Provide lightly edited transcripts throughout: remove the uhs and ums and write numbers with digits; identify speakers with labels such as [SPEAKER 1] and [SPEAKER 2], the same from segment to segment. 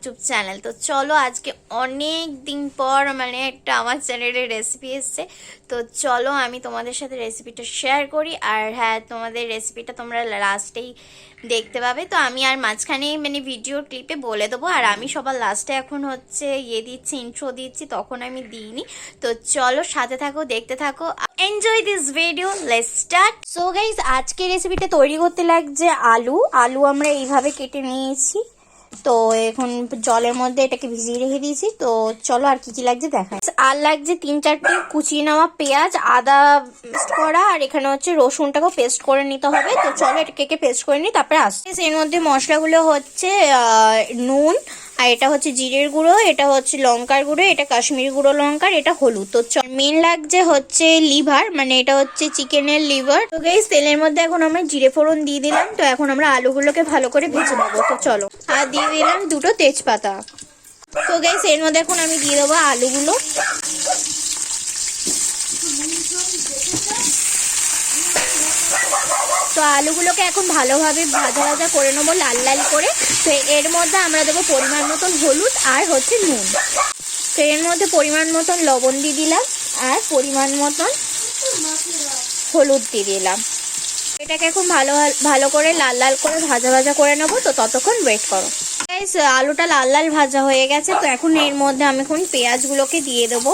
[SPEAKER 1] YouTube channel. তো চলো আজকে অনেক দিন পর মানে একটা আমার চ্যানেলের রেসিপি এসছে। তো চলো আমি তোমাদের সাথে রেসিপিটা শেয়ার করি। আর হ্যাঁ, তোমাদের রেসিপিটা তোমরা লাস্টেই দেখতে পাবে। তো আমি আর মাঝখানে মানে ভিডিও ক্লিপে বলে দেবো, আর আমি সবার লাস্টে এখন হচ্ছে দিচ্ছি, ইন্ট্রো দিচ্ছি, তখন আমি দিইনি। তো চলো সাথে থাকো, দেখতে থাকো, enjoy this video, let's start. So guys, আজকে রেসিপিটা তৈরি করতে লাগছে আলু আমরা এইভাবে কেটে নিয়েছি। তো এখন জলের মধ্যে এটাকে ভিজিয়ে রেখে দিয়েছি। তো চলো আর কি কি লাগছে দেখাই। আর লাগছে 3-4টে কুচিয়ে নেওয়া পেঁয়াজ, আদা পেস্ট করা, আর এখানে হচ্ছে রসুনটাকেও পেস্ট করে নিতে হবে। তো চলো এটাকে পেস্ট করে নিই, তারপরে আসছে। এর মধ্যে মশলাগুলো হচ্ছে নুন, আর এটা হচ্ছে জিরের গুঁড়ো, এটা হচ্ছে লঙ্কার গুঁড়ো, এটা কাশ্মীরি গুঁড়ো লঙ্কার, এটা হলুদ। তো মেন লাগছে হচ্ছে লিভার, মানে এটা হচ্ছে চিকেনের লিভার। তো গাইস তেলের মধ্যে এখন আমরা জিরে ফোড়ন দিয়ে দিলাম। তো এখন আমরা আলুগুলোকে ভালো করে ভেজে নেবো। তো চলো, আর দিয়ে দিলাম 2টো তেজপাতা। তো গাইস এর মধ্যে এখন আমি দিয়ে দেবো আলুগুলো। তো আলুগুলোকে এখন ভালোভাবে ভাজা করে নেবো, লাল লাল করে। তো এর মধ্যে আমরা দেবো পরিমাণ মতন হলুদ আর হচ্ছে নুন। তো এর মধ্যে পরিমাণ মতন লবণ দিয়ে দিলাম, আর পরিমাণ মতন হলুদ দিয়ে দিলাম। এটাকে এখন ভালো করে লাল লাল করে ভাজা করে নেবো। তো ততক্ষণ ওয়েট করো। আলুটা লাল লাল ভাজা হয়ে গেছে। তো এখন এর মধ্যে আমি এখন পেঁয়াজগুলোকে দিয়ে দেবো।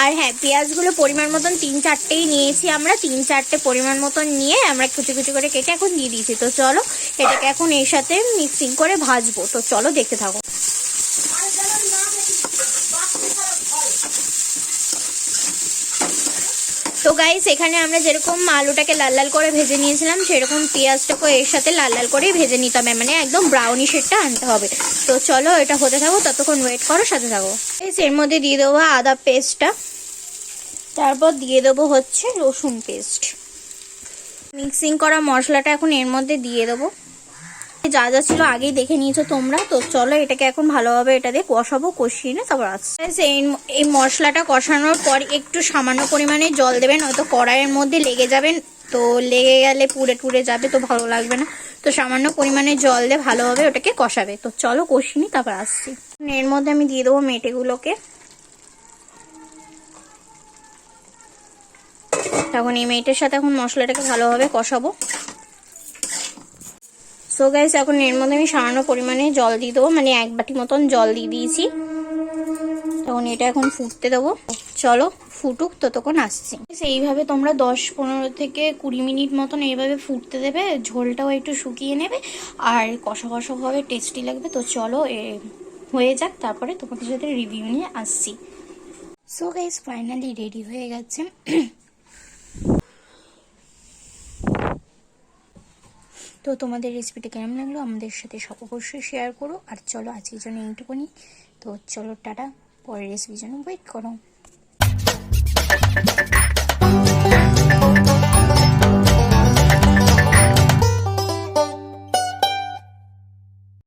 [SPEAKER 1] আর হ্যাঁ, পেঁয়াজগুলো পরিমাণ মতন 3-4টেই নিয়েছি আমরা, 3-4টে পরিমাণ মতন নিয়ে আমরা কুচি করে কেটে এখন দিয়ে দিয়েছি। তো চলো এটাকে এখন এর সাথে মিক্সিং করে ভাজবো। তো চলো দেখতে থাকো। তো গাইস এখানে আমরা যেরকম আলুটাকে লাল লাল করে ভেজে নিয়েছিলাম, সেরকম পেঁয়াজটাকে এর সাথে লাল লাল করেই ভেজে নিতে হবে, মানে একদম ব্রাউনি শেডটা আনতে হবে। তো চলো এটা হতে থাকো, ততক্ষণ ওয়েট করো, সাথে থাকো। এর মধ্যে দিয়ে দেবো আদা পেস্টটা, তারপর দিয়ে দেবো হচ্ছে রসুন পেস্ট। মিক্সিং করা মশলাটা এখন এর মধ্যে দিয়ে দেবো। যা যা ছিল আগেই দেখে নিয়েছো তোমরা। তো চলো এটাকে এখন ভালোভাবে এটা দিয়ে কষাবো, কষিয়ে না তারপর আসছে। এই মশলাটা কষানোর পর একটু সামান্য পরিমাণে জল দেবেন, হয়তো কড়াইয়ের মধ্যে লেগে যাবেন। তো লেগে গেলে পুড়ে যাবে, তো ভালো লাগবে না। তো সামান্য পরিমাণে জল দিয়ে ভালোভাবে ওটাকে কষাবে। তো চলো কষিয়ে নি, তারপর আসছি। এর মধ্যে আমি দিয়ে দেবো মেটেগুলোকে। তখন এই মেটের সাথে এখন মশলাটাকে ভালোভাবে কষাবো। সো গাইস এখন এর মধ্যে আমি সামান্য পরিমাণে জল দিয়ে দেবো, মানে 1 বাটি মতন জল দিয়ে দিয়েছি। তখন এটা এখন ফুটতে দেবো। চলো ফুটুক, ততক্ষণ আসছি। এইভাবে তোমরা 10-15 থেকে 20 মিনিট মতন এইভাবে ফুটতে দেবে, ঝোলটাও একটু শুকিয়ে নেবে, আর কষা ভাবে টেস্টি লাগবে। তো চলো হয়ে যাক, তারপরে তোমাদের সাথে রিভিউ নিয়ে আসছি। সো গাইস ফাইনালি রেডি হয়ে গেছে। তো তোমাদের রেসিপিটা কেমন লাগলো আমাদের সাথে সব অবশ্যই শেয়ার করো। আর চলো আজকের জন্য এইটুকুনি। তো চলো টাটা, পরের রেসিপির জন্য ওয়েট করো।